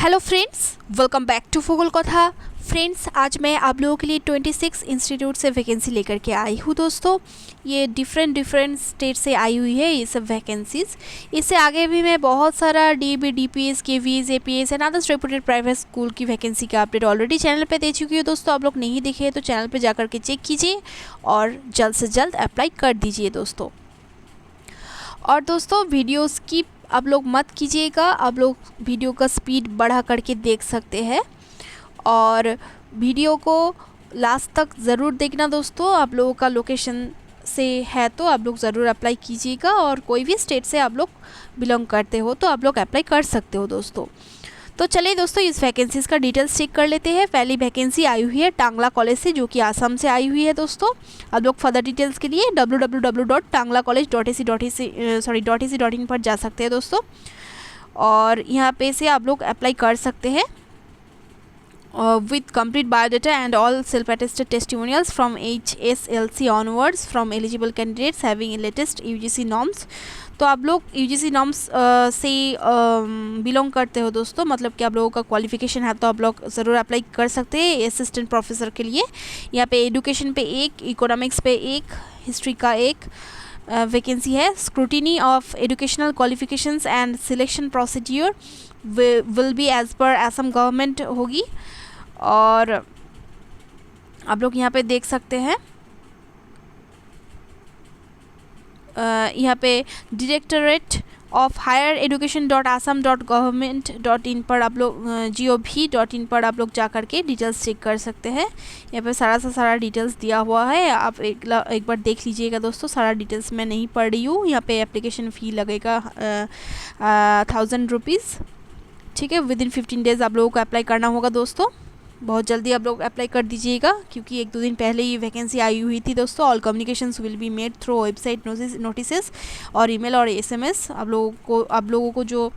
Hello friends, welcome back to फुगल कथा। Friends, आज मैं आप लोगों के लिए 26 इंस्टीट्यूट से वैकेंसी लेकर के आई हूँ। दोस्तों, ये डिफरेंट स्टेट से आई हुई है ये सब वैकेंसीज़। इससे आगे भी मैं बहुत सारा dB, DPS, KVS, APS and others reputed private school की वैकेंसी का अपडेट ऑलरेडी चैनल पे दे चुकी हूँ। दोस्तों, आप लोग नहीं देखे हैं तो चैनल पर जा के चेक कीजिए और जल्द से जल्द अप्लाई कर दीजिए दोस्तों। और दोस्तों, वीडियो स्किप आप लोग मत कीजिएगा। आप लोग वीडियो का स्पीड बढ़ा करके देख सकते हैं और वीडियो को लास्ट तक ज़रूर देखना दोस्तों। आप लोगों का लोकेशन से है तो आप लोग ज़रूर अप्लाई कीजिएगा, और कोई भी स्टेट से आप लोग बिलोंग करते हो तो आप लोग अप्लाई कर सकते हो दोस्तों। तो चलिए दोस्तों, इस वैकेंसीज़ का डिटेल्स चेक कर लेते हैं। पहली वैकेंसी आई हुई है टांगला कॉलेज से, जो कि आसाम से आई हुई है दोस्तों। आप लोग फर्दर डिटेल्स के लिए www.tanglacollege.ac.in पर जा सकते हैं दोस्तों, और यहाँ पे से आप लोग अप्लाई कर सकते हैं with complete biodata and all self-attested testimonials from HSLC onwards from eligible candidates having latest UGC norms। तो आप लोग UGC norms से बिलोंग करते हो दोस्तों, मतलब कि आप लोगों का क्वालिफिकेशन है तो आप लोग ज़रूर अप्लाई कर सकते हैं असिस्टेंट प्रोफेसर के लिए। यहाँ पे एडुकेशन पे एक, इकोनॉमिक्स पे एक, हिस्ट्री का एक वैकेंसी है। Scrutiny of educational qualifications and selection procedure will be as per Assam government होगी। और आप लोग यहाँ पे देख सकते हैं, यहाँ पे directorate of higher education .assam.government.in पर आप लोग gov.in पर आप लोग जा कर के डिटेल्स चेक कर सकते हैं। यहाँ पे सारा डिटेल्स दिया हुआ है, आप एक बार देख लीजिएगा दोस्तों। सारा डिटेल्स मैं नहीं पढ़ रही हूँ। यहाँ पे एप्लीकेशन फ़ी लगेगा 1000 रुपीज़, ठीक है। विदिन 15 डेज़ आप लोगों को अप्लाई करना होगा दोस्तों। बहुत जल्दी आप लोग अप्लाई कर दीजिएगा, क्योंकि 1-2 दिन पहले ये वैकेंसी आई हुई थी दोस्तों। All communications will be made through website notices और ईमेल और एसएमएस। आप लोगों को जो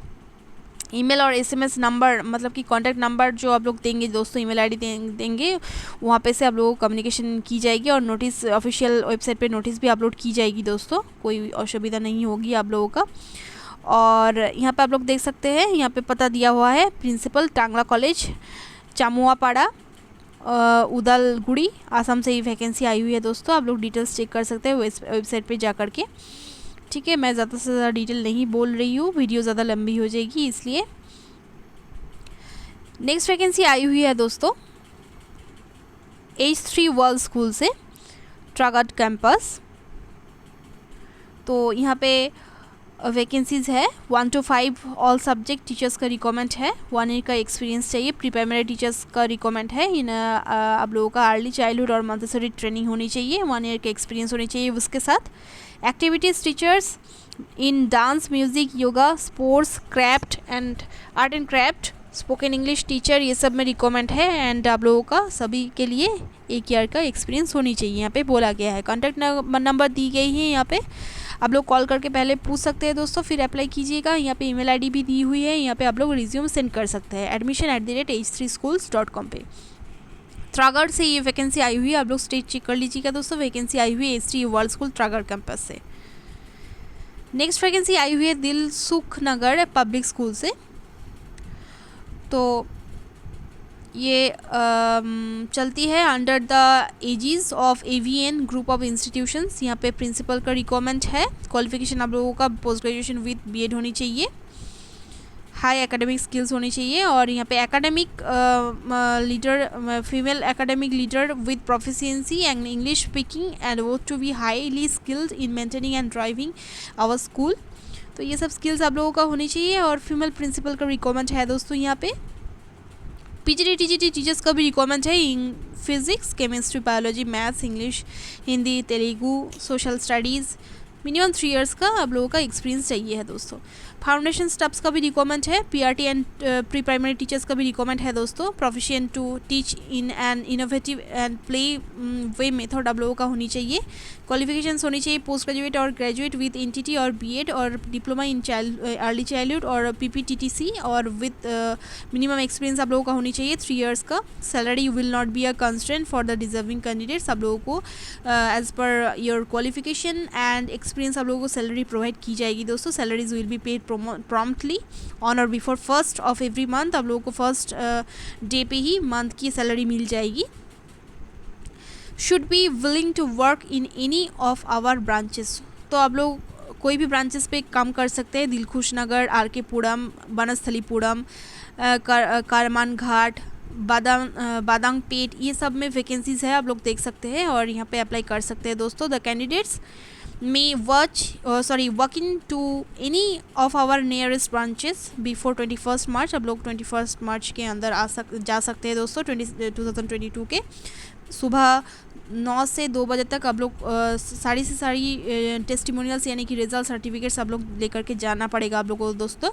ईमेल और एसएमएस नंबर, मतलब कि कॉन्टैक्ट नंबर जो आप लोग देंगे दोस्तों, ईमेल आईडी देंगे, वहाँ पे से आप लोगों को कम्युनिकेशन की जाएगी और नोटिस ऑफिशियल वेबसाइट पे नोटिस भी अपलोड की जाएगी दोस्तों। कोई असुविधा नहीं होगी आप लोगों का। और यहाँ पे आप लोग देख सकते हैं, यहाँ पे पता दिया हुआ है, प्रिंसिपल टांगला कॉलेज, चामुआपाड़ा, उदालगुड़ी, आसाम से ये वैकेंसी आई हुई है दोस्तों। आप लोग डिटेल्स चेक कर सकते हैं वेबसाइट पे जा कर के, ठीक है। मैं ज़्यादा से ज़्यादा डिटेल नहीं बोल रही हूँ, वीडियो ज़्यादा लंबी हो जाएगी इसलिए। नेक्स्ट वैकेंसी आई हुई है दोस्तों H3 वर्ल्ड स्कूल से, ट्रागट कैंपस। तो यहाँ पे वैकेंसीज़ है 1 to 5 ऑल सब्जेक्ट टीचर्स का रिक्वायरमेंट है। 1 ईयर का एक्सपीरियंस चाहिए। प्री प्राइमरी टीचर्स का रिक्वायरमेंट है। इन आप लोगों का अर्ली चाइल्डहुड और मंटेसरी ट्रेनिंग होनी चाहिए। 1 ईयर का एक्सपीरियंस होनी चाहिए उसके साथ। Activities teachers in dance, music, yoga, sports, craft and art and craft, spoken English teacher, ये सब में रिक्वायरमेंट है। एंड आप लोगों का सभी के लिए 1 ईयर का एक्सपीरियंस होनी चाहिए, यहाँ पे बोला गया है। कॉन्टैक्ट नंबर दी गई है यहाँ पे, आप लोग कॉल करके पहले पूछ सकते हैं दोस्तों, फिर अप्लाई कीजिएगा। यहाँ पे ईमेल आईडी भी दी हुई है, यहाँ पे आप लोग रिज्यूम सेंड कर सकते हैं admission@h3schools.com पे। त्रागढ़ से ये वैकेंसी आई हुई है, आप लोग स्टेट चेक कर लीजिएगा दोस्तों। वैकेंसी आई हुई है H3 वर्ल्ड स्कूल त्रागढ़ कैंपस से। नेक्स्ट वैकेंसी आई हुई है दिलसुख नगर पब्लिक स्कूल से। तो ये चलती है under the aegis of AVN group of institutions. यहाँ पे प्रिंसिपल का रिक्वायरमेंट है। क्वालिफिकेशन आप लोगों का पोस्ट ग्रेजुएशन विद बीएड होनी चाहिए। हाई एकेडमिक स्किल्स होनी चाहिए। और यहाँ पे academic leader, female academic leader with proficiency and English speaking and वो to be highly skilled in maintaining and driving our school. तो ये सब स्किल्स आप लोगों का होनी चाहिए। और फीमेल प्रिंसिपल का रिक्वायरमेंट है दोस्तों। यहाँ पे पीजीटी टीजीटी टीचर्स का भी रिक्वायरमेंट है in physics, chemistry, biology, maths, English, Hindi, Telugu, social studies. Minimum 3 years का आप लोगों का एक्सपीरियंस चाहिए है दोस्तों। फाउंडेशन स्टाफ्स का भी रिक्वायरमेंट है। PRT and pre primary teachers का भी रिक्वायरमेंट है दोस्तों। Proficient to teach in an innovative and play way method आप लोगों का होनी चाहिए। क्वालिफिकेशंस होनी चाहिए पोस्ट ग्रेजुएट और ग्रेजुएट विद एनटीटी और बीएड और डिप्लोमा इन अर्ली चाइल्डहुड और पीपीटीटीसी और विद मिनिमम एक्सपीरियंस आप लोगों का होनी चाहिए 3 इयर्स का। Salary will not be a constraint for the deserving candidates. आप लोगों को as per your qualification and experience आप लोगों को सैलरी प्रोवाइड की जाएगी दोस्तों। Salaries will be paid promptly on और before 1st of every month. आप लोगों को फर्स्ट डे पे ही मंथ की सैलरी मिल जाएगी। Should be willing to work in any of our branches. तो आप लोग कोई भी ब्रांचेस पे काम कर सकते हैं। दिलखुश नगर, आर.के. पुरम, बनस्थलीपुरम, कारमान घाट, बादांगपेट, ये सब में वैकेंसीज है, आप लोग देख सकते हैं और यहाँ पे अप्लाई कर सकते हैं दोस्तों। The candidates may work in to any of our nearest branches before 21 March. आप लोग 21 मार्च के अंदर जा सकते हैं दोस्तों। 2022 के सुबह 9 से 2 बजे तक आप लोग सारी से सारी टेस्टिमोनियल्स यानी कि रिजल्ट सर्टिफिकेट्स आप लोग लेकर के जाना पड़ेगा आप लोगों को दोस्तों।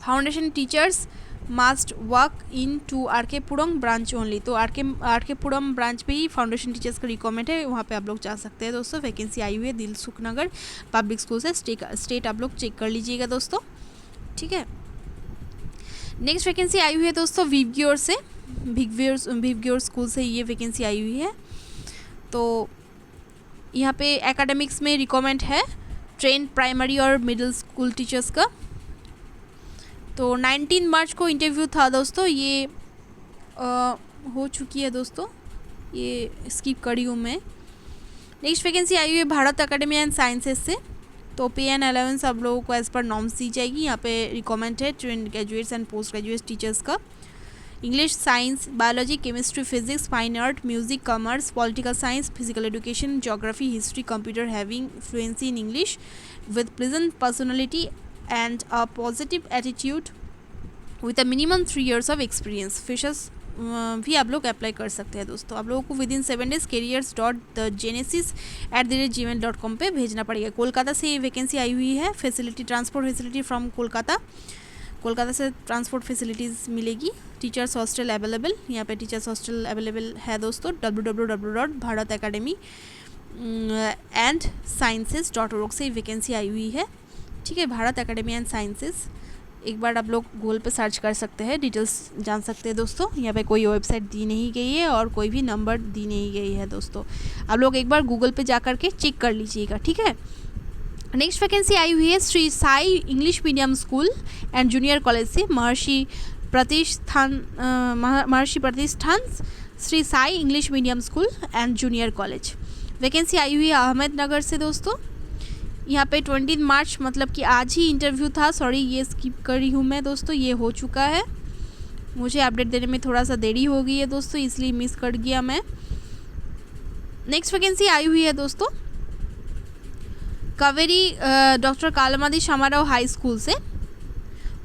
Foundation teachers must work in to RK. Puram branch only. तो आर.के. पुरम ब्रांच पे ही फाउंडेशन टीचर्स का रिक्वायरमेंट है, वहाँ पे आप लोग जा सकते हैं दोस्तों। वैकेंसी आई हुई है दिलसुख नगर पब्लिक स्कूल से। स्टेट आप लोग चेक कर लीजिएगा दोस्तों, ठीक है। नेक्स्ट वैकेंसी आई हुई है दोस्तों भिवग्योर से। भिवग्योर स्कूल से ये वैकेंसी आई हुई है। तो यहाँ पे एकेडमिक्स में रिक्वायरमेंट है ट्रेन प्राइमरी और मिडिल स्कूल टीचर्स का। तो 19 मार्च को इंटरव्यू था दोस्तों, ये हो चुकी है दोस्तों, ये स्किप करी हूँ मैं। नेक्स्ट वैकेंसी आई हुई है भारत एकेडमी एंड साइंसेज से। तो पे एंड अलाउंस आप लोगों को एज पर नॉर्म्स दी जाएगी। यहाँ पे रिक्वायरमेंट है trained graduates and post graduate teachers का। English, science, biology, chemistry, physics, fine art, music, commerce, political science, physical education, geography, history, computer, having fluency in English with pleasant personality and a positive attitude with a minimum 3 years of experience। Freshers भी आप लोग apply कर सकते हैं दोस्तों। आप लोगों को विदिन 7 days careers.genesis@gmail.com पे भेजना पड़ेगा। कोलकाता से ये वैकेंसी आई हुई है। Facility, transport facility from Kolkata से ट्रांसपोर्ट फैसिलिटीज़ मिलेगी। टीचर्स हॉस्टल अवेलेबल, यहाँ पे टीचर्स हॉस्टल अवेलेबल है दोस्तों। www.bharatacademy&sciences.org से वैकेंसी आई हुई है, ठीक है। भारत एकेडमी एंड साइंसेस, एक बार आप लोग गूगल पे सर्च कर सकते हैं, डिटेल्स जान सकते हैं दोस्तों। यहाँ पे कोई वेबसाइट दी नहीं गई है और कोई भी नंबर दी नहीं गई है दोस्तों। आप लोग एक बार गूगल पे जा कर के चेक कर लीजिएगा, ठीक है। नेक्स्ट वैकेंसी आई हुई है Shri Sai English medium school and junior college से। Maharshi Pratishthan Shri Sai English medium school and junior college. Vacancy आई हुई है अहमदनगर से दोस्तों। यहाँ पे 20 मार्च मतलब कि आज ही इंटरव्यू था। सॉरी, ये स्किप करी हूँ मैं दोस्तों, ये हो चुका है। मुझे अपडेट देने में थोड़ा सा देरी हो गई है दोस्तों, इसलिए मिस कर गया मैं। नेक्स्ट वैकेंसी आई हुई है दोस्तों कावेरी डॉक्टर कालामादी शामाराव हाई स्कूल से।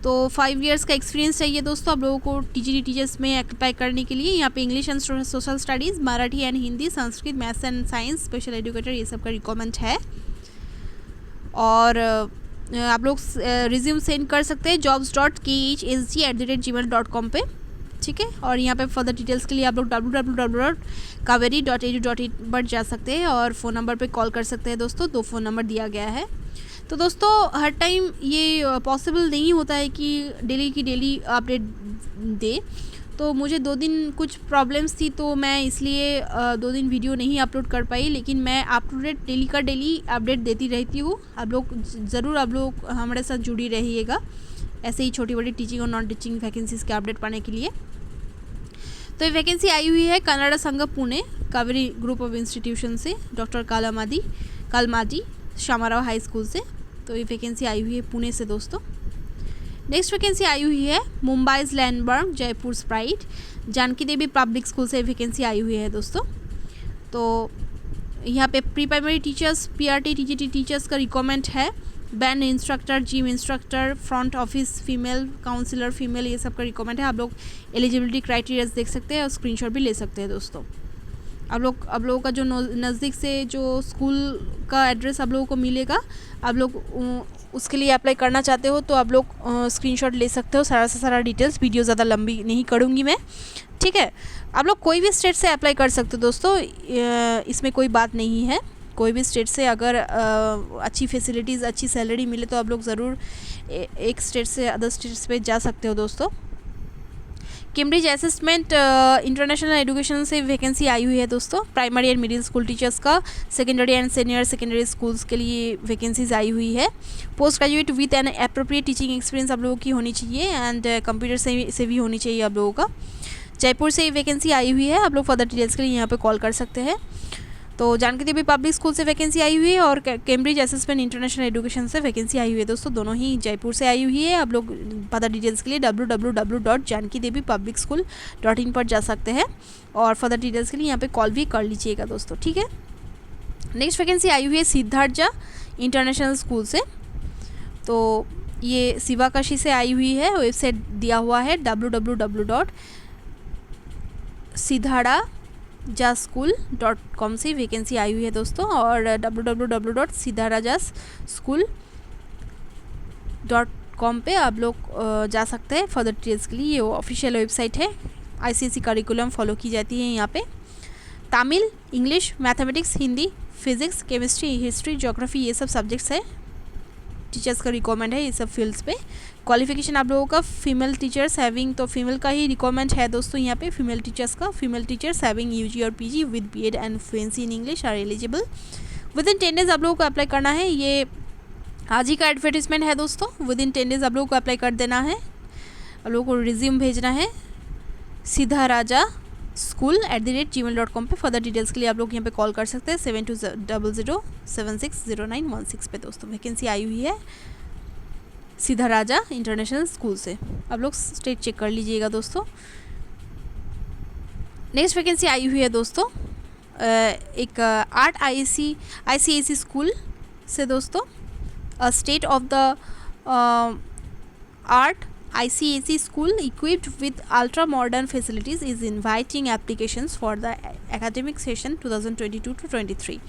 तो 5 years का एक्सपीरियंस चाहिए दोस्तों आप लोगों को टीजीटी टीचर्स में अप्लाई करने के लिए। यहाँ पे English and social studies, Marathi and Hindi, Sanskrit, maths and science, special educator, ये सब का रिक्वायरमेंट है। और आप लोग रिज्यूम सेंड कर सकते हैं jobs.khsg@gmail.com पे, ठीक है। और यहाँ पे फर्दर डिटेल्स के लिए आप लोग www.kaveri.edu.in पर जा सकते हैं और फ़ोन नंबर पे कॉल कर सकते हैं दोस्तों। 2 फ़ोन नंबर दिया गया है। तो दोस्तों हर टाइम ये पॉसिबल नहीं होता है कि डेली की डेली अपडेट दे। तो मुझे 2 दिन कुछ प्रॉब्लम्स थी, तो मैं इसलिए 2 दिन वीडियो नहीं अपलोड कर पाई, लेकिन मैं अप टू डेट डेली का डेली अपडेट देती रहती हूँ। आप लोग ज़रूर हमारे साथ जुड़ी रहिएगा ऐसे ही छोटी बड़ी टीचिंग और नॉन टीचिंग वैकेंसीज़ के अपडेट पाने के लिए। तो ये वैकेंसी आई हुई है कन्नड़ा संघ Pune Kaveri group of institution से, डॉक्टर कालमादी शामाराव हाई स्कूल से। तो ये वैकेंसी आई हुई है पुणे से दोस्तों। नेक्स्ट वैकेंसी आई हुई है मुंबईज लैंडमार्क जयपुर स्प्राइट जानकी देवी पब्लिक स्कूल से वैकेंसी आई हुई है दोस्तों। तो यहाँ पे pre primary teachers, PRT TGT teachers का रिक्वायरमेंट है। Band instructor, gym instructor, front office female, counsellor female, ये सब का रिक्वायरमेंट है। आप लोग एलिजिबिलिटी क्राइटेरियाज देख सकते हैं और स्क्रीनशॉट भी ले सकते हैं दोस्तों। आप लोगों का जो नज़दीक से जो स्कूल का एड्रेस आप लोगों को मिलेगा, आप लोग उसके लिए अप्लाई करना चाहते हो तो आप लोग स्क्रीनशॉट ले सकते हो। सारा से सारा डिटेल्स, वीडियो ज़्यादा लंबी नहीं करूँगी मैं, ठीक है। आप लोग कोई भी स्टेट से अप्लाई कर सकते हो दोस्तों, इसमें कोई बात नहीं है। कोई भी स्टेट से अगर अच्छी फैसिलिटीज़, अच्छी सैलरी मिले तो आप लोग ज़रूर एक स्टेट से अदर स्टेट्स पे जा सकते हो दोस्तों। कैम्ब्रिज असेसमेंट इंटरनेशनल एजुकेशन से वैकेंसी आई हुई है दोस्तों। Primary and middle school teachers का, secondary and senior secondary schools के लिए वैकेंसीज आई हुई है। Post graduate with an appropriate teaching experience आप लोगों की होनी चाहिए एंड कंप्यूटर से भी होनी चाहिए आप लोगों का। जयपुर से वैकेंसी आई हुई है, आप लोग फर्दर डिटेल्स के लिए यहाँ पे कॉल कर सकते हैं। तो जानकी देवी पब्लिक स्कूल से वैकेंसी आई हुई है और कैम्ब्रिज असेसमेंट इंटरनेशनल एजुकेशन से वैकेंसी आई हुई है दोस्तों, दोनों ही जयपुर से आई हुई है। आप लोग फर्दर डिटेल्स के लिए www.jankidevipublicschool.in पर जा सकते हैं और फर्दर डिटेल्स के लिए यहाँ पे कॉल भी कर लीजिएगा दोस्तों, ठीक है। नेक्स्ट वैकेंसी आई हुई है सिद्धार्थ इंटरनेशनल स्कूल से। तो ये शिवाकाशी से आई हुई है, वेबसाइट दिया हुआ है www.siddharajaschool.com से वैकेंसी आई हुई है दोस्तों, और www.siddharajaschool.com पे आप लोग जा सकते हैं फर्दर डिटेल्स के लिए। ये ऑफिशियल वेबसाइट है, ICSE करिकुलम फॉलो की जाती है यहाँ पे। Tamil, English, mathematics, Hindi, physics, chemistry, history, geography, ये सब सब्जेक्ट्स है टीचर्स का रिक्वायरमेंट है ये सब फील्ड्स पे। क्वालिफिकेशन आप लोगों का फीमेल टीचर्स हैविंग, तो फीमेल का ही रिक्वायरमेंट है दोस्तों यहाँ पे फीमेल टीचर्स का। फीमेल टीचर्स हैविंग UG और PG with BEd and fluency in English are eligible. Within 10 days आप लोगों को अप्लाई करना है, ये आज ही का एडवर्टीजमेंट है दोस्तों। विद इन 10 डेज आप लोगों को अप्लाई कर देना है, आप लोगों को रिज्यूम भेजना है siddharajaschool@gmail.com पे। फर्दर डिटेल्स के लिए आप लोग यहाँ पे कॉल कर सकते हैं 7200760916 पे दोस्तों। वैकेंसी आई हुई है सिद्धाराजा इंटरनेशनल स्कूल से, आप लोग स्टेट चेक कर लीजिएगा दोस्तों। नेक्स्ट वैकेंसी आई हुई है दोस्तों एक आर्ट ICAC स्कूल से दोस्तों। State of the art ICAC school equipped with ultra modern facilities is inviting applications for the academic session 2022-23।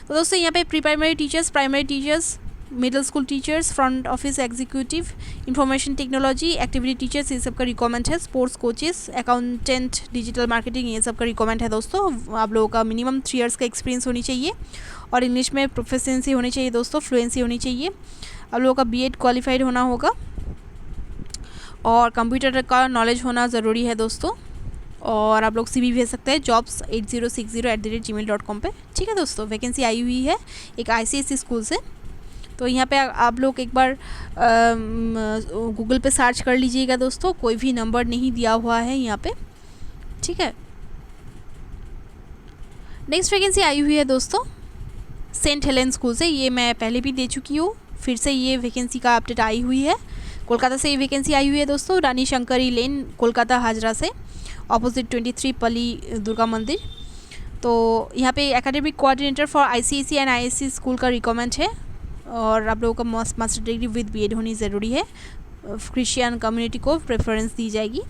तो दोस्तों यहाँ पे pre primary teachers, primary teachers, middle school teachers, front office executive, information technology, activity teachers, ये सब का requirement है। Sports coaches, accountant, digital marketing, ये सब का रिक्वायरमेंट है दोस्तों। आप लोगों का मिनिमम 3 years का एक्सपीरियंस होनी चाहिए और इंग्लिश में प्रोफिशिएंसी होनी चाहिए दोस्तों, फ्लुएंसी होनी चाहिए। आप लोगों का BEd क्वालिफाइड होना होगा और कंप्यूटर का नॉलेज होना ज़रूरी है दोस्तों। और आप लोग CV भेज सकते हैं jobs8060@gmail.com पे, ठीक है दोस्तों। वैकेंसी आई हुई है एक ICAC स्कूल से। तो यहाँ पे आप लोग एक बार गूगल पे सर्च कर लीजिएगा दोस्तों, कोई भी नंबर नहीं दिया हुआ है यहाँ पे, ठीक है। नेक्स्ट वैकेंसी आई हुई है दोस्तों सेंट हेलेन स्कूल से। ये मैं पहले भी दे चुकी हूँ, फिर से ये वैकेंसी का अपडेट आई हुई है। कोलकाता से ये वैकेंसी आई हुई है दोस्तों, रानी शंकरी लेन, कोलकाता हाजरा से, ऑपोजिट 23 पली दुर्गा मंदिर। तो यहाँ पे academic coordinator for ICAC and ISC school का रिक्वायरमेंट है और आप लोगों का मास्टर डिग्री विद BEd होनी ज़रूरी है। क्रिश्चियन कम्युनिटी को प्रेफरेंस दी जाएगी।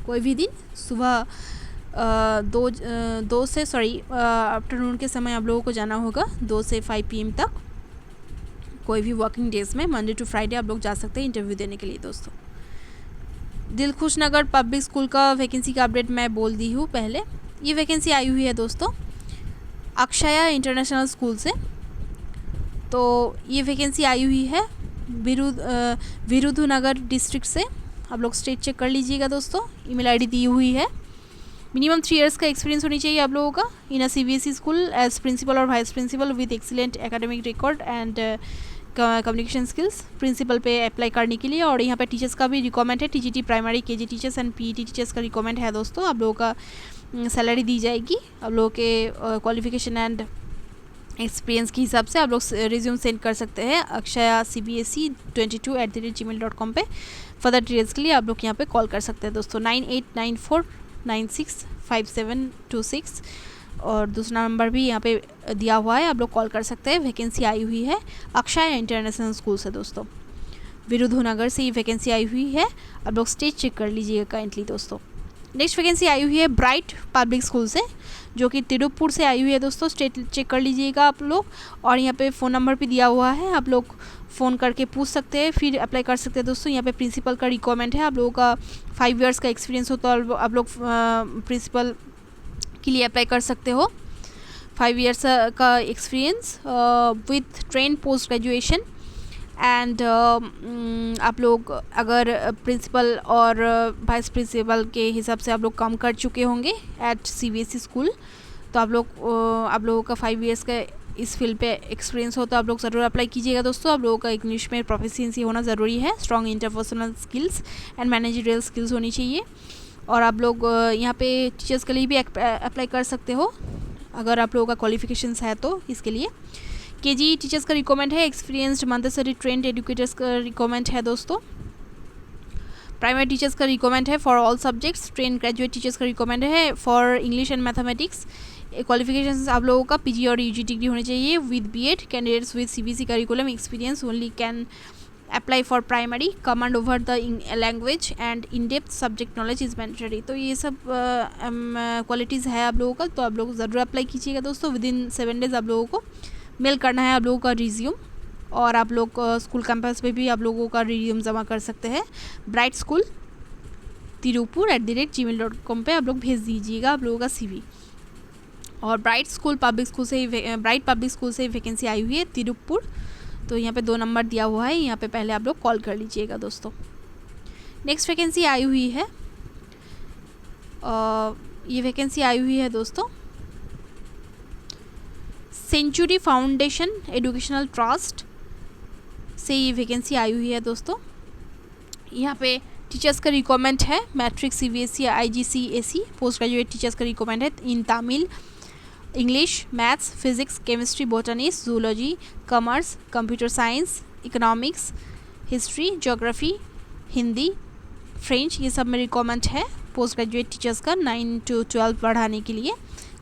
कोई भी दिन सुबह आफ्टरनून के समय आप लोगों को जाना होगा 2 से 5 PM तक। कोई भी वर्किंग डेज में मंडे टू फ्राइडे आप लोग जा सकते हैं इंटरव्यू देने के लिए दोस्तों। दिलखुश नगर पब्लिक स्कूल का वैकेंसी का अपडेट मैं बोल दी हूँ पहले। ये वैकेंसी आई हुई है दोस्तों अक्षया इंटरनेशनल स्कूल से। तो ये वैकेंसी आई हुई है विरुधुनगर डिस्ट्रिक्ट से। आप लोग स्टेट चेक कर लीजिएगा दोस्तों। ईमेल ID दी हुई है। मिनिमम 3 years का एक्सपीरियंस होनी चाहिए आप लोगों का in a CBSE school as principal और vice principal with excellent academic record and communication skills. Principal पे अप्लाई करने के लिए। और यहाँ पे टीचर्स का भी रिक्वायरमेंट है, TGT primary KG teachers and PET teachers का रिक्वायरमेंट है दोस्तों। आप लोगों का सैलरी दी जाएगी आप लोगों के क्वालिफिकेशन एंड एक्सपीरियंस के हिसाब से। आप लोग रिज्यूम सेंड कर सकते हैं अक्षया CBSE22@gmail.com पे। फर्दर डिटेल्स के लिए आप लोग यहाँ पे कॉल कर सकते हैं दोस्तों 9894965726 और दूसरा नंबर भी यहाँ पे दिया हुआ है, आप लोग कॉल कर सकते हैं। वैकेंसी आई हुई है अक्षया इंटरनेशनल स्कूल से दोस्तों। विरुधुनगर से ये वैकेंसी आई हुई है, आप लोग स्टेट चेक कर लीजिएगा काइंडली दोस्तों। नेक्स्ट वैकेंसी आई हुई है ब्राइट पब्लिक स्कूल से जो कि तिरुपुर से आई हुई है दोस्तों। स्टेट चेक कर लीजिएगा आप लोग। और यहाँ पे फ़ोन नंबर भी दिया हुआ है, आप लोग फ़ोन करके पूछ सकते हैं फिर अप्लाई कर सकते हैं दोस्तों। यहाँ पे प्रिंसिपल का रिक्वायरमेंट है, आप लोगों का 5 years का एक्सपीरियंस हो तो आप लोग प्रिंसिपल के लिए अप्लाई कर सकते हो। 5 years का experience with train post graduation and आप लोग अगर प्रिंसिपल और वाइस प्रिंसिपल के हिसाब से आप लोग काम कर चुके होंगे एट CBSE स्कूल, तो आप लोगों का 5 इयर्स का इस फील्ड पे एक्सपीरियंस हो तो आप लोग ज़रूर अप्लाई कीजिएगा दोस्तों। आप लोगों का इंग्लिश में प्रोफिशिएंसी होना ज़रूरी है, strong interpersonal skills and managerial skills होनी चाहिए। और आप लोग यहाँ पे टीचर्स के लिए भी अप्लाई कर सकते हो अगर आप लोगों का क्वालिफिकेशंस है तो। इसके लिए KG टीचर्स का रिक्वायरमेंट है, एक्सपीरियंस्ड मंटेसरी ट्रेंड एजुकेटर्स का रिक्वायरमेंट है दोस्तों। प्राइमरी टीचर्स का रिक्वायरमेंट है for all subjects. Train graduate teachers का रिक्वायरमेंट है for English and mathematics. Qualifications आप लोगों का PG और UG डिग्री होनी चाहिए with BEd। Candidates with CBSE curriculum experience only can apply for primary. Command over the language and in depth subject knowledge is mandatory. तो ये सब qualities है आप लोगों का, तो आप लोग ज़रूर अप्लाई कीजिएगा दोस्तों। विदिन 7 डेज़ आप लोगों को मेल करना है आप लोगों का रिज्यूम, और आप लोग स्कूल कैंपस पे भी आप लोगों का रिज्यूम जमा कर सकते हैं। ब्राइट स्कूल tirupur@gmail.com पे आप लोग भेज दीजिएगा आप लोगों का CV। और ब्राइट पब्लिक स्कूल से वैकेंसी आई हुई है तिरुपुर, तो यहाँ पे 2 नंबर दिया हुआ है, यहाँ पे पहले आप लोग कॉल कर लीजिएगा दोस्तों। नेक्स्ट वैकेंसी आई हुई है, ये वैकेंसी आई हुई है दोस्तों सेंचुरी फाउंडेशन एजुकेशनल ट्रस्ट से ये वैकेंसी आई हुई है दोस्तों। यहाँ पे टीचर्स का रिक्वायरमेंट है matric CBSE IGCSE। Post graduate teachers का रिक्वायरमेंट है in Tamil, English, maths, physics, chemistry, botany, zoology, commerce, computer science, economics, history, geography, Hindi, French, ये सब में रिक्वायरमेंट है पोस्ट ग्रेजुएट टीचर्स का 9 to 12 बढ़ाने के लिए।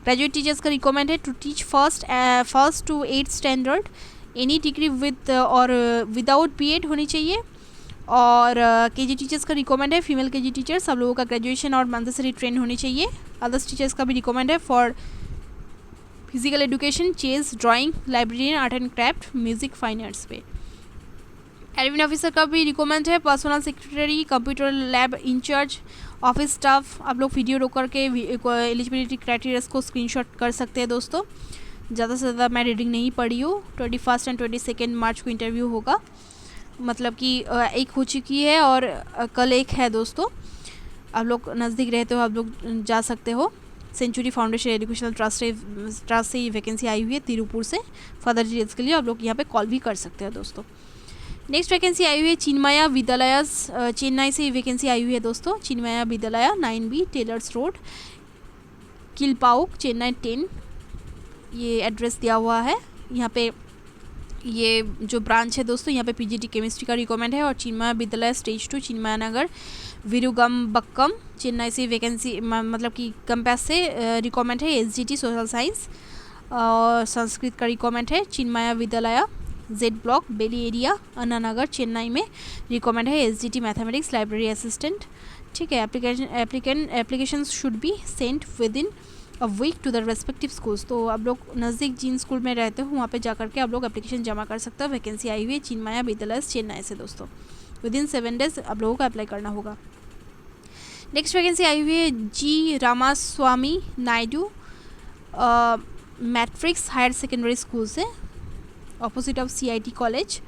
ग्रेजुएट टीचर्स का रिक्वायरमेंट है to teach first to 8th standard, any degree with और विदाउट BEd होनी चाहिए। और KG टीचर्स का रिक्वायरमेंट है फीमेल KG टीचर्स, सब लोगों का ग्रेजुएशन और मंटेसरी ट्रेन होनी चाहिए। अदर्स टीचर्स का भी रिक्वायरमेंट है for physical education, chess, drawing, librarian, art and craft, music, fine arts पे। एडमिन ऑफिसर का भी रिक्वायरमेंट है, personal secretary, computer lab in charge, office staff. आप लोग वीडियो रोक करके एलिजिबिलिटी क्राइटेरियाज को स्क्रीनशॉट कर सकते हैं दोस्तों। ज़्यादा से ज़्यादा मैं रीडिंग नहीं पढ़ी हूँ। 21 and 22 मार्च को इंटरव्यू होगा, मतलब कि एक हो चुकी है और कल एक है दोस्तों। आप लोग नज़दीक रहते हो आप लोग जा सकते हो। सेंचुरी फाउंडेशन एजुकेशनल ट्रस्ट से ये वैकेंसी आई हुई है तिरुपुर से। फर्दर डिटेल्स के लिए आप लोग यहाँ पे कॉल भी कर सकते हो दोस्तों। नेक्स्ट वैकेंसी आई हुई है चिन्मया विद्यालय, चेन्नई से ये वैकेंसी आई हुई है दोस्तों। चिन्मया विद्यालय 9B टेलर्स रोड, किलपाउक, चेन्नई 10, ये एड्रेस दिया हुआ है। यहाँ पे ये जो ब्रांच है दोस्तों, यहाँ पे PGT केमिस्ट्री का रिक्वायरमेंट है। और चिन्मया विद्यालय स्टेज 2 चिन्मया नगर विरुगम्बक्कम, चेन्नई से वैकेंसी मतलब कि कैंपस से रिक्वायरमेंट है। SGT सोशल साइंस और संस्कृत का रिक्वायरमेंट है। चिन्मया विद्यालय Z ब्लॉक बेली एरिया अन्ना नगर चेन्नई में रिक्वायरमेंट है। SGT मैथमेटिक्स लाइब्रेरी असिस्टेंट, ठीक है। Application should be sent within a week to the respective schools. तो आप लोग नज़दीक जिन स्कूल में रहते हो वहाँ पे जा करके आप लोग एप्लीकेशन जमा कर सकते हो। वैकेंसी आई हुई है चिन्मया विद्यालय चेन्नई से दोस्तों। विदिन 7 डेज आप लोगों को अप्लाई करना होगा। नेक्स्ट वैकेंसी आई हुई है G Ramaswamy Naidu matrix higher secondary school से, ऑपोजिट ऑफ CIT कॉलेज।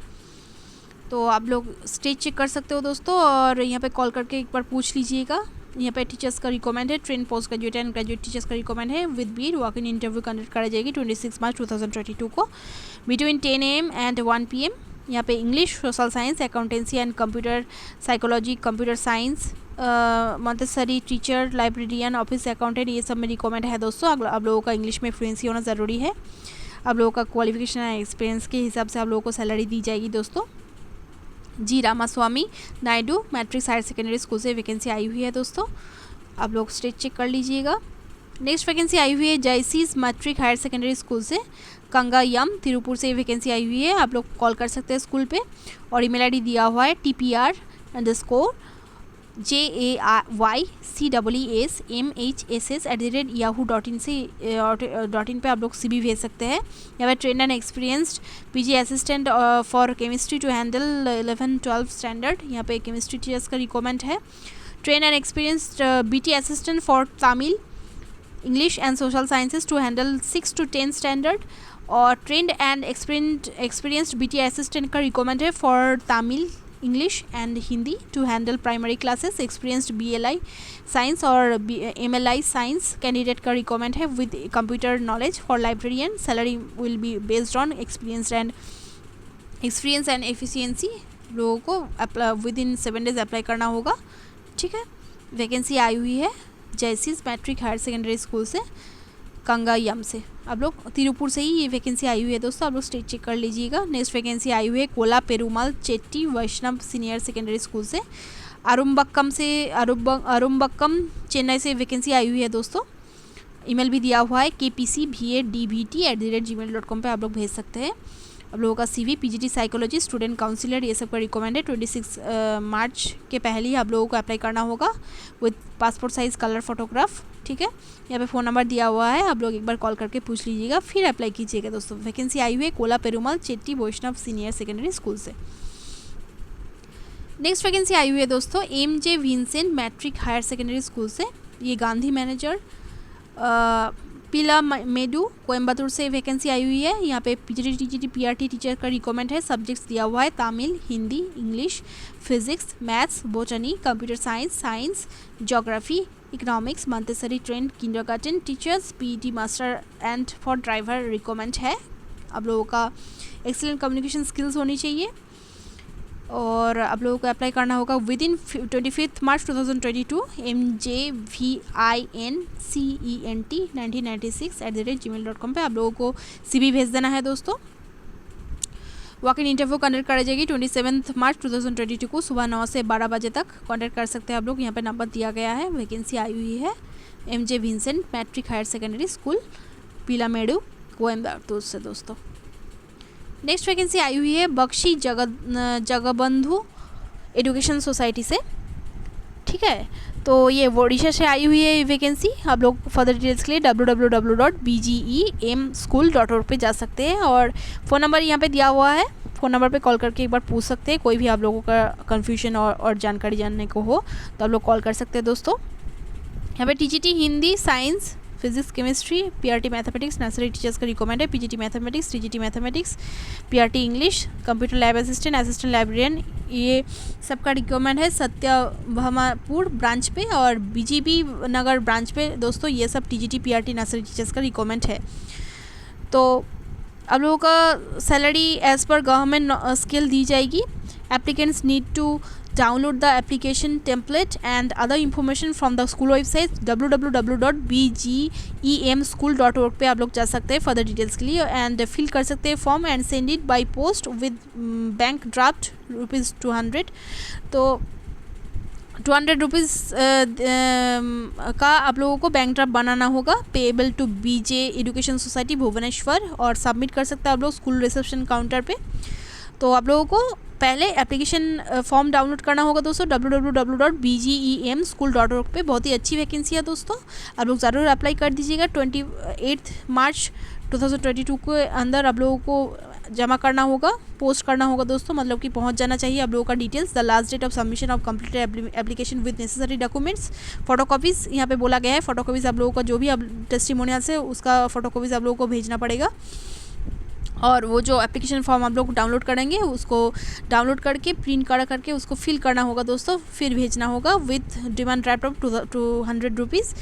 तो आप लोग स्टेज चेक कर सकते हो दोस्तों, और यहाँ पे कॉल करके एक बार पूछ लीजिएगा। यहाँ पे टीचर्स का रिक्वायरमेंट है, train post graduate and graduate teachers का रिक्वायरमेंट है with BEd। Walk in interview conduct कराई जाएगी 26 मार्च 2022 को बिटवीन 10 AM एंड 1 PM। यहाँ पे English, social science, accountancy and computer psychology, computer science, Montessori teacher, librarian, office accountant, ये सब में रिक्वायरमेंट है दोस्तों। आप लोगों का इंग्लिश में फ्लुएंसी होना ज़रूरी है। आप लोगों का क्वालिफिकेशन एंड एक्सपीरियंस के हिसाब से आप लोगों को सैलरी दी जाएगी दोस्तों। G Ramaswamy Naidu matrix higher secondary school से वैकेंसी आई हुई है दोस्तों। आप लोग स्टेज चेक कर लीजिएगा। नेक्स्ट वैकेंसी आई हुई है जयसीस मैट्रिक हायर सेकेंडरी स्कूल से, कंगायम तिरुपुर से वैकेंसी आई हुई है। आप लोग कॉल कर सकते हैं स्कूल पे, और email ID दिया हुआ है TPR_JAYCEESMHSS@yahoo.in से .in पे आप लोग CV भेज सकते हैं। यहाँ पे trained and experienced PG assistant for chemistry to handle 11-12 standard, यहाँ पे केमिस्ट्री टीचर्स का रिक्वायरमेंट है। Trained and experienced BT assistant for Tamil, English and social sciences to handle 6 to 10 standard, और trained and experienced BTI assistant का requirement है for Tamil, English and Hindi to handle primary classes. Experienced BLI science और MLI science candidate का requirement है with computer knowledge for librarian. Salary will be based on experience and efficiency. लोगों को with in 7 days apply करना होगा, ठीक है। Vacancy आई हुई है जयसीस मैट्रिक हायर सेकेंडरी स्कूल से, कंगायम से। आप लोग तिरुपुर से ही ये वैकेंसी आई हुई है दोस्तों, आप लोग स्टेट चेक कर लीजिएगा। नेक्स्ट वैकेंसी आई हुई है Kola Perumal Chetty Vaishnav senior secondary school से, अरुम्बक्कम चेन्नई से वैकेंसी आई हुई है दोस्तों। ईमेल भी दिया हुआ है kpcbaddt@gmail.com पे आप लोग भेज सकते हैं। आप लोगों का CV PGT psychology student counsellor ये सब का रिकमेंड है। 26 मार्च के पहले ही आप लोगों को अप्लाई करना होगा with passport size colour photograph, ठीक है। यहाँ पे फ़ोन नंबर दिया हुआ है, आप लोग एक बार कॉल करके पूछ लीजिएगा, फिर अप्लाई कीजिएगा दोस्तों। वैकेंसी आई हुई है Kola Perumal Chetty Vaishnav senior secondary school से। नेक्स्ट वैकेंसी आई हुई है दोस्तों MJ Vincent matric higher secondary school से, ये गांधी मैनेजर पिलामेडू कोयम्बतूर से वैकेंसी आई हुई है। यहाँ पे PGT TGT PRT टीचर का रिक्वायरमेंट है। सब्जेक्ट्स दिया हुआ है Tamil, Hindi, English, physics, maths, botany, computer science, geography, economics, Montessori trained kindergarten teachers, PET master and for driver requirement है। आप लोगों का एक्सीलेंट कम्युनिकेशन स्किल्स होनी चाहिए और आप लोगों को अप्लाई करना होगा विद इन 25 मार्च 2022 mjvincent1996 पे आप लोगों को CV भेज देना है दोस्तों। वॉक इन इंटरव्यू कंडक्ट कराई जाएगी 27 मार्च 2022 को सुबह 9 से 12 बजे तक। कॉन्टैक्ट कर सकते हैं आप लोग, यहाँ पे नंबर दिया गया है। वैकेंसी आई हुई है MJ Vincent matric higher secondary school Pilamedu Coimbatore से दोस्तों। नेक्स्ट वैकेंसी आई हुई है बख्शी जगबंधु एजुकेशन सोसाइटी से, ठीक है। तो ये ओडिशा से आई हुई है वैकेंसी। आप लोग फर्दर डिटेल्स के लिए www.bgemschool.org पे जा सकते हैं और फ़ोन नंबर यहाँ पे दिया हुआ है। फ़ोन नंबर पे कॉल करके एक बार पूछ सकते हैं, कोई भी आप लोगों का कन्फ्यूजन और जानकारी जानने को हो तो आप लोग कॉल कर सकते हैं दोस्तों। यहाँ पे TGT Hindi, science, physics, chemistry, PRT mathematics nursery teachers का रिकमेंड है। PGT mathematics, TGT mathematics, PRT English, computer lab assistant librarian ये सब का रिक्वायरमेंट है सत्यभामापुर ब्रांच पे और BGB नगर ब्रांच पे दोस्तों। ये सब TGT PRT नर्सरी टीचर्स का रिक्वायरमेंट है। तो आप लोगों का सैलरी एज पर गवर्नमेंट स्केल दी जाएगी। Applicants need to download the application template and other information from the school website www.bgemschool.org पे आप लोग जा सकते हैं फर्दर डिटेल्स के लिए एंड फिल कर सकते हैं form and send it by post with bank draft ₹200। तो 200 रुपीज़ का आप लोगों को बैंक ड्राफ्ट बनाना होगा payable to BJ education society Bhubaneswar और सबमिट कर सकते हैं आप लोग स्कूल रिसेप्शन काउंटर पे। तो आप लोगों को पहले एप्लीकेशन फॉर्म डाउनलोड करना होगा दोस्तों www.bgemschool.org पे। बहुत ही अच्छी वैकेंसी है दोस्तों, आप लोग ज़रूर अप्लाई कर दीजिएगा। 28 मार्च 2022 के अंदर आप लोगों को जमा करना होगा, पोस्ट करना होगा दोस्तों, मतलब कि पहुंच जाना चाहिए आप लोगों का details. The last date of submission of completed application with necessary documents. Photocopies यहाँ पे बोला गया है, फोटोकॉपीज़ आप लोगों का जो भी टेस्टिमोनियल्स है उसका फोटोकॉपीज़ आप लोगों को भेजना पड़ेगा। और वो जो एप्लीकेशन फॉर्म आप लोग डाउनलोड करेंगे उसको डाउनलोड करके प्रिंट करके उसको फिल करना होगा दोस्तों, फिर भेजना होगा with demand draft of 200 rupees.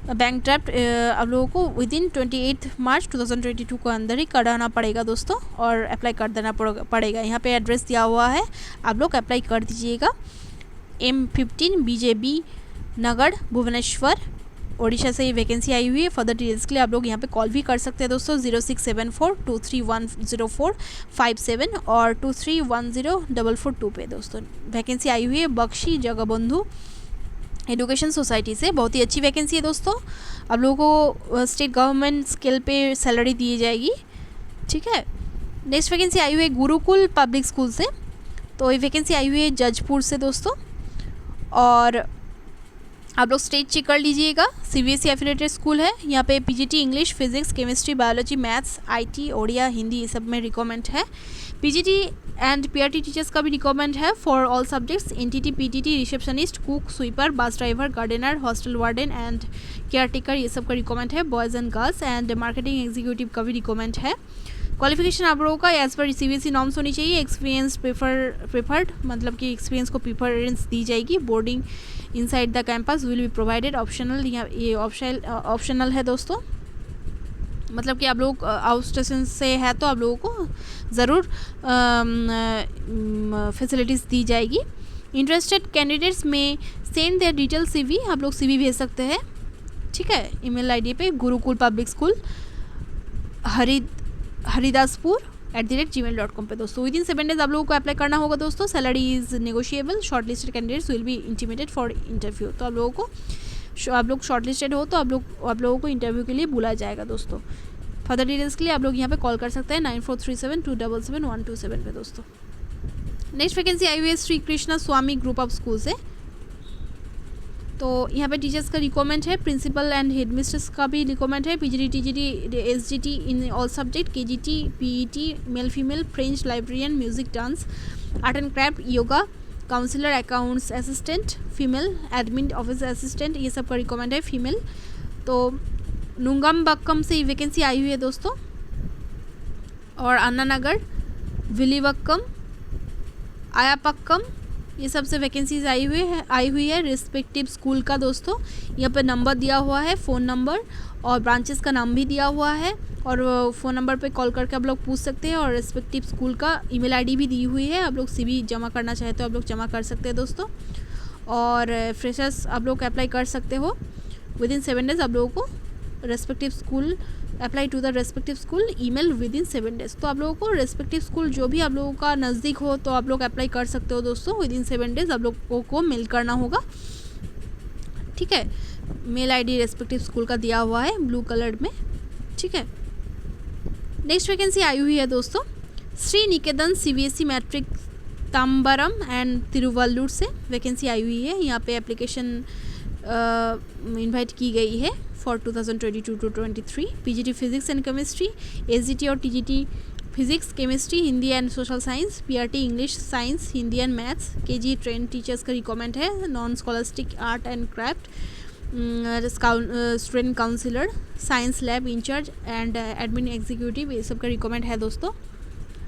Bank draft आप लोगों को विद इन 28 मार्च 2022 को अंदर ही कराना पड़ेगा दोस्तों और अप्लाई कर देना पड़ेगा। यहाँ पे एड्रेस दिया हुआ है, आप लोग अप्लाई कर दीजिएगा। M15 BJB नगर भुवनेश्वर ओडिशा से ये वैकेंसी आई हुई है। फर्दर डिटेल्स के लिए आप लोग यहाँ पे कॉल भी कर सकते हैं दोस्तों 0674231047 और 23104442 पे दोस्तों। वैकेंसी आई हुई है बख्शी जगबंधु एजुकेशन सोसाइटी से। बहुत ही अच्छी वैकेंसी है दोस्तों, आप लोगों को स्टेट गवर्नमेंट स्केल पे सैलरी दी जाएगी, ठीक है। नेक्स्ट वैकेंसी आई हुई है गुरुकुल पब्लिक स्कूल से। तो ये वैकेंसी आई हुई है जजपुर से दोस्तों और आप लोग स्टेट चेक कर लीजिएगा। CBSE एफिलेटेड स्कूल है। यहाँ पे PGT English, physics, chemistry, biology, maths, IT, Odia, Hindi ये सब में रिक्वायरमेंट है। PGT एंड PRT टीचर्स का भी रिक्वायरमेंट है for all subjects. NTT PTT receptionist, cook, sweeper, bus driver, gardener, hostel warden and caretaker ये सब का रिक्वायरमेंट है। Boys and girls and marketing executive का भी रिक्वायरमेंट है। क्वालिफिकेशन आप लोगों का एज पर CBSE नॉर्म्स होनी चाहिए। एक्सपीरियंस प्रेफर्ड, मतलब कि एक्सपीरियंस को प्रेफरेंस दी जाएगी। Boarding inside the campus will be provided. Optional, ये ऑप्शनल है दोस्तों, मतलब कि आप लोग आउट स्टेशन से है तो आप लोगों को ज़रूर फैसिलिटीज़ दी जाएगी। इंटरेस्टेड कैंडिडेट्स में सेंड देयर डिटेल CV, आप लोग CV भेज सकते हैं, ठीक है, email ID पे Gurukul public school Haridaspur @gmail.com पे दोस्तों। विदिन 7 डेज आप लोगों को अप्लाई करना होगा दोस्तों। Salary is negotiable. Short listed candidates will be intimated for interview. तो आप लोग शॉर्ट लिस्टेड हो तो आप लोगों को इंटरव्यू के लिए बुलाया जाएगा दोस्तों। फर्दर डिटेल्स के लिए आप लोग यहाँ पे कॉल कर सकते हैं 9437277127 पे दोस्तों। नेक्स्ट वैकेंसी आई हुई है श्री कृष्णा स्वामी ग्रुप ऑफ स्कूल से। तो यहाँ पे टीचर्स का रिक्वायरमेंट है, प्रिंसिपल एंड हेड मिस्ट्रेस का भी रिक्वायरमेंट है। PGT TGT SGT in all subject, KGT PET male female, French, librarian, music, dance, art and craft, yoga, counsellor, accounts assistant female, admin office assistant, ये सब का requirement है female. तो नुंगमबक्कम से vacancy आई हुई है दोस्तों, और अन्ना नगर, विलीवक्कम, आयापक्कम, ये सबसे वैकेंसीज आई हुई है रिस्पेक्टिव स्कूल का दोस्तों। यहाँ पे नंबर दिया हुआ है, फ़ोन नंबर और ब्रांचेस का नाम भी दिया हुआ है, और फ़ोन नंबर पे कॉल करके आप लोग पूछ सकते हैं, और रिस्पेक्टिव स्कूल का email ID भी दी हुई है। आप लोग CV जमा करना चाहे तो आप लोग जमा कर सकते हैं दोस्तों। और फ्रेशर्स आप लोग अप्लाई कर सकते हो। विदिन 7 डेज आप लोगों को respective school apply to the respective school email within 7 days. तो आप लोगों को रेस्पेक्टिव स्कूल जो भी आप लोगों का नज़दीक हो तो आप लोग अप्लाई कर सकते हो दोस्तों। विदिन 7 डेज आप लोगों को मेल करना होगा, ठीक है। मेल ID रेस्पेक्टिव स्कूल का दिया हुआ है ब्लू कलर में, ठीक है। नेक्स्ट वैकेंसी आई हुई है दोस्तों Shri Niketan CBSE matric Tambaram and Tiruvallur से वैकेंसी आई हुई है। यहाँ पे एप्लीकेशन इनवाइट की गई है for 2022-23। PGT physics and chemistry, SGT और TGT physics chemistry, Hindi and social science, PRT English science, Hindi and maths, KG train teachers का रिक्वायरमेंट है। Non scholastic art and craft, student counsellor, science lab in charge and admin executive, ये सब का requirement है दोस्तों।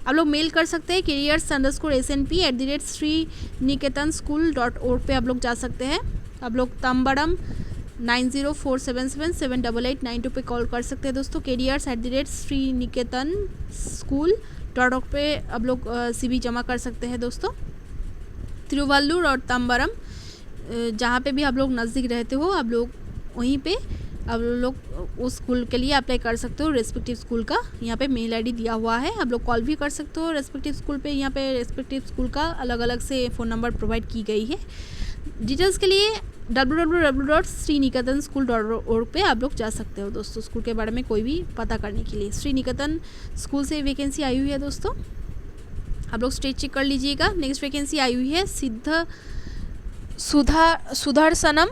आप लोग मेल कर सकते हैं careers_snp@sriniकेतनSchool.org पे आप लोग जा सकते हैं। आप लोग तम्बड़म 9047777892 पे कॉल कर सकते हैं दोस्तों। careers@sriniकेतनSchool.org पे आप लोग CV जमा कर सकते हैं दोस्तों। तिरुवल्लुर और तम्बरम जहाँ पे भी आप लोग नज़दीक रहते हो आप लोग वहीं पे आप लोग उस स्कूल के लिए अप्लाई कर सकते हो रेस्पेक्टिव स्कूल का। यहाँ पे मेल ID दिया हुआ है, आप लोग कॉल भी कर सकते हो रेस्पेक्टिव स्कूल पे। यहाँ पे रेस्पेक्टिव स्कूल का अलग अलग से फ़ोन नंबर प्रोवाइड की गई है। डिटेल्स के लिए www.sriniकेतनSchool.org पे आप लोग जा सकते हो दोस्तों, स्कूल के बारे में कोई भी पता करने के लिए। श्री निकेतन स्कूल से वैकेंसी आई हुई है दोस्तों, आप लोग स्टेट चेक कर लीजिएगा। नेक्स्ट वैकेंसी आई हुई है सुदर्शनम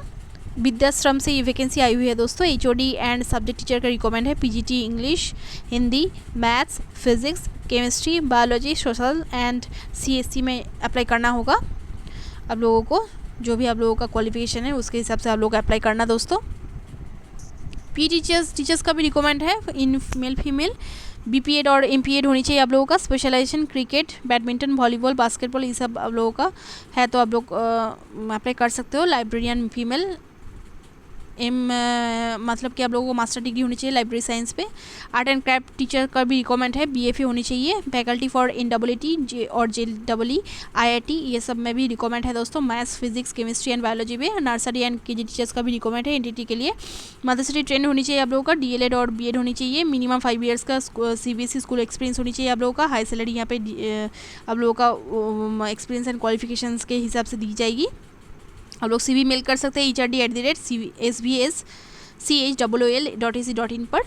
विद्याश्रम से ये वैकेंसी आई हुई है दोस्तों। HOD एंड सब्जेक्ट टीचर का रिक्वायरमेंट है। PGT English, Hindi, maths, physics, chemistry, biology, social and CSE में अप्लाई करना होगा आप लोगों को। जो भी आप लोगों का क्वालिफिकेशन है उसके हिसाब से आप लोग अप्लाई करना दोस्तों। टीचर्स का भी रिक्वायरमेंट है इन मेल फीमेल। BPEd और MPEd होनी चाहिए आप लोगों का। Specialisation cricket, badminton, volleyball, basketball, ये सब आप लोगों का है तो आप लोग अप्लाई कर सकते हो। लाइब्रेरियन फीमेल मतलब कि आप लोगों को मास्टर डिग्री होनी चाहिए लाइब्रेरी साइंस पे। आर्ट एंड क्राफ्ट टीचर का भी रिक्वायरमेंट है, BFA होनी चाहिए। फैकल्टी फॉर NEET और JEE IIT ये सब में भी रिक्वायरमेंट है दोस्तों। Maths, physics, chemistry and biology में। नर्सरी एंड KG टीचर्स का भी रिक्वायरमेंट है NTT के लिए। मदरसरी ट्रेन होनी चाहिए आप लोगों का। DLED और BEd होनी चाहिए। मिनिमम 5 ईयर्स का CBSE स्कूल एक्सपीरियंस होनी चाहिए आप लोगों का। हाई सैलरी यहाँ पे आप लोगों का एक्सपीरियंस एंड क्वालिफिकेशंस के हिसाब से दी जाएगी। आप लोग CV मेल कर सकते हैं HRD@svschol.ac.in पर।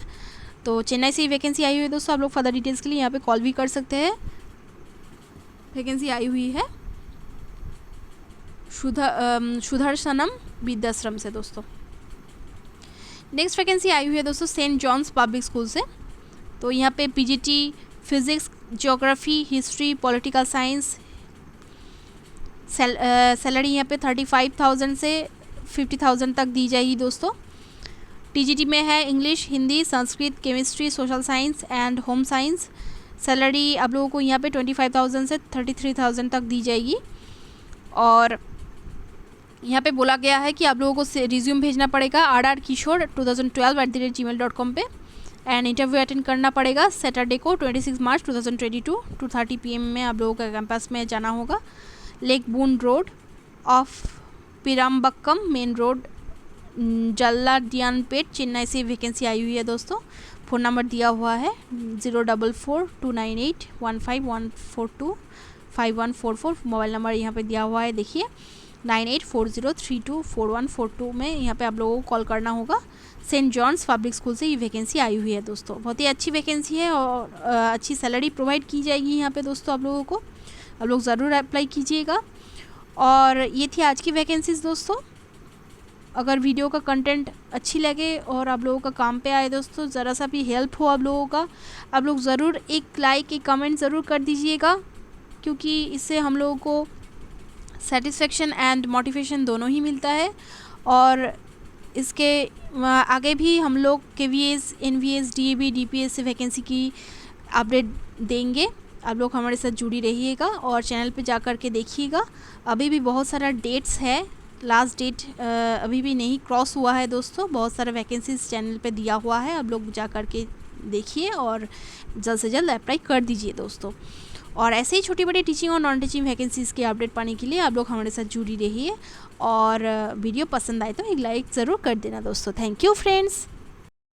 तो चेन्नई से वैकेंसी आई हुई है दोस्तों, आप लोग फर्दर डिटेल्स के लिए यहाँ पे कॉल भी कर सकते हैं। वैकेंसी आई हुई है सुदर्शनम विद्याश्रम से दोस्तों। नेक्स्ट वैकेंसी आई हुई है दोस्तों सेंट जॉन्स पब्लिक स्कूल से। तो यहाँ पे PGT physics, geography, history, political science. Salary यहाँ पे 35,000 से 50,000 तक दी जाएगी दोस्तों। TGT में है English, Hindi, Sanskrit, chemistry, social science and home science, salary आप लोगों को यहाँ पे 25,000 से 33,000 तक दी जाएगी। और यहाँ पे बोला गया है कि आप लोगों को रिज्यूम भेजना पड़ेगा rrkishore2012@gmail.com पे, एंड इंटरव्यू अटेंड करना पड़ेगा सैटरडे को 26 मार्च 2022 2:30 PM में आप लोगों का कैंपस में जाना होगा। लेक बून road off Perambakkam main road Jalladianpet Chennai से वैकेंसी आई हुई है दोस्तों। फ़ोन नंबर दिया हुआ है 044298151425144। मोबाइल नंबर यहाँ पे दिया हुआ है, देखिए 9840324142 में यहाँ पे आप लोगों को कॉल करना होगा। सेंट जॉन्स पब्लिक स्कूल से ये वैकेंसी आई हुई है दोस्तों। बहुत ही अच्छी वैकेंसी है और अच्छी सैलरी प्रोवाइड की जाएगी यहाँ पे दोस्तों आप लोगों को। आप लोग ज़रूर अप्लाई कीजिएगा। और ये थी आज की वैकेंसीज़ दोस्तों। अगर वीडियो का कंटेंट अच्छी लगे और आप लोगों का काम पे आए दोस्तों, ज़रा सा भी हेल्प हो आप लोगों का, आप लोग ज़रूर एक लाइक एक कमेंट ज़रूर कर दीजिएगा, क्योंकि इससे हम लोगों को सेटिस्फेक्शन एंड मोटिवेशन दोनों ही मिलता है। और इसके आगे भी हम लोग KVS, NVS, DAB, DPS से वैकेंसी की अपडेट देंगे। आप लोग हमारे साथ जुड़ी रहिएगा और चैनल पे जा कर के देखिएगा। अभी भी बहुत सारा डेट्स है, लास्ट डेट अभी भी नहीं क्रॉस हुआ है दोस्तों। बहुत सारा वैकेंसीज चैनल पे दिया हुआ है, आप लोग जा कर के देखिए और जल्द से जल्द अप्लाई कर दीजिए दोस्तों। और ऐसे ही छोटी बड़ी टीचिंग और नॉन टीचिंग वैकेंसीज़ के अपडेट पाने के लिए आप लोग हमारे साथ जुड़ी रहिए। और वीडियो पसंद आए तो एक लाइक ज़रूर कर देना दोस्तों। Thank you friends.